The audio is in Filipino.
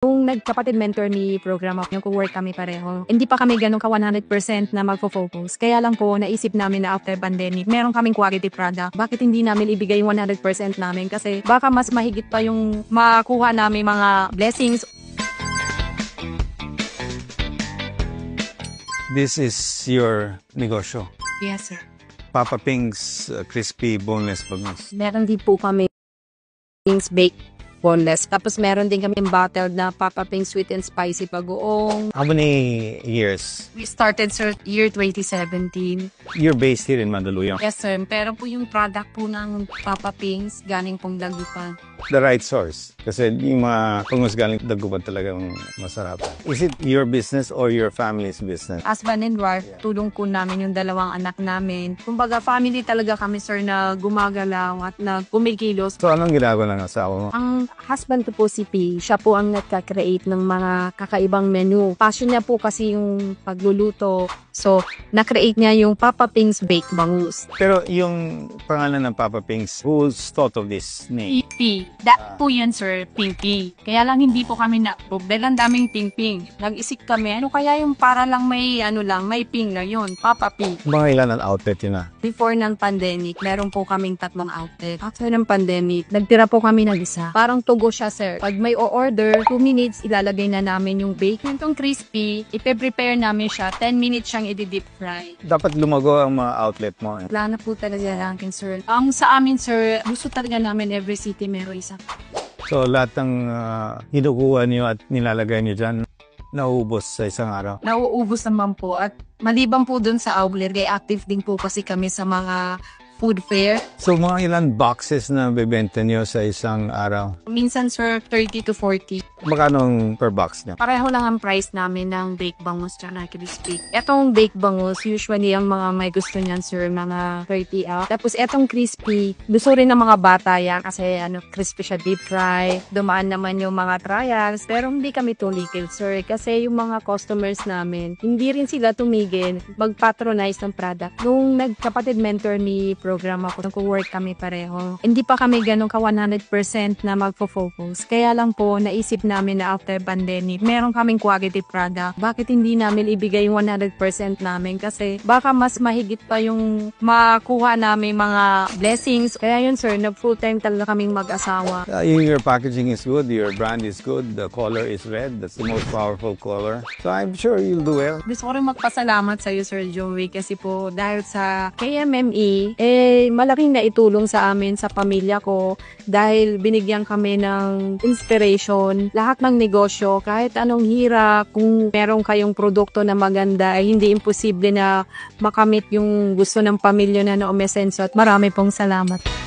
Nung nagkapatid mentor ni program ako, yung work kami pareho, hindi pa kami ganun ka 100% na magfo-focus. Kaya lang po, naisip namin na after pandemic, meron kaming quality product. Bakit hindi namin ibigay 100% namin? Kasi baka mas mahigit pa yung makuha namin mga blessings. This is your negosyo. Yes, sir. Papa Ping's crispy boneless bangus. Meron din po kami things baked boneless. Tapos meron din kami bottled na Papa Ping sweet and spicy bagoong. How many years? We started, sir, year 2017. You're based here in Mandaluyong. Yes, sir. Pero po yung product po ng Papa Ping's galing pong Dagupan. The right source. Kasi yung mga bangus galing Dagupan talagang masarap. Is it your business or your family's business? Husband and wife, tulong ko namin yung dalawang anak namin. Kumbaga, family talaga kami, sir, na gumagalaw at na kumikilos. So anong ginagawa ng asawa mo? Ang husband ko po si P, siya po ang nagka-create ng mga kakaibang menu. Passion niya po kasi yung pagluluto. So, na-create niya yung Papa Ping's Baked Bangus. Pero yung pangalan ng Papa Ping's, who's thought of this name? P. Po yan, sir, Ping-Ping. Kaya lang hindi po kami na-approve dahil ang daming Ping-Ping. Nag-isip kami, ano kaya yung para lang may may ping lang yun, Papa Ping. Mga ilan ang outlet yun na? Before ng pandemic, meron po kaming 3 outlet. After ng pandemic, nagtira po kami ng isa. Parang tugo siya, sir. Pag may o-order, 2 minutes, ilalagay na namin yung bake. Itong crispy, ipe-prepare namin siya. 10 minutes siyang i-deep fry. Dapat lumago ang mga outlet mo. Wala na po talaga ranking, sir. Ang sa amin, sir, gusto talaga namin every city meron isa. So lahat ng hinukuha niyo at nilalagay niyo dyan, nauubos sa isang araw. Nauubos naman po. At maliban po dun sa outlet, kay active din po kasi kami sa mga food fair. So mga ilan boxes na bebenta niyo sa isang araw? Minsan, sir, 30 to 40. Magkano per box niya? Pareho lang ang price namin ng baked bangus tsaka crispy. Etong baked bangus, usually ang mga may gusto niyan, sir, mga 30 out. Tapos etong crispy, gusto rin ng mga bata yan kasi crispy siya, deep fry. Dumaan naman yung mga trials. Pero hindi kami tulikil, sir, kasi yung mga customers namin, hindi rin sila tumigil mag-patronize ng product. Nung nagkapatid mentor ni program ako, nag-work kami pareho. Hindi pa kami ganun ka 100% na magfo-focus. Kaya lang po, naisip namin na after pandemic, meron kaming quality product. Bakit hindi namin ibigay 100% namin? Kasi baka mas mahigit pa yung makuha namin mga blessings. Kaya yun, sir, nag-full time talaga kaming mag-asawa. Your packaging is good, your brand is good, the color is red, that's the most powerful color. So I'm sure you'll do well. Gusto ko rin magpasalamat sa iyo, Sir Joey, kasi po dahil sa KMME, malaking naitulong sa amin, sa pamilya ko, dahil binigyan kami ng inspiration. Lahat ng negosyo, kahit anong hirap, kung meron kayong produkto na maganda, ay hindi imposible na makamit yung gusto ng pamilya na umesenso. At marami pong salamat.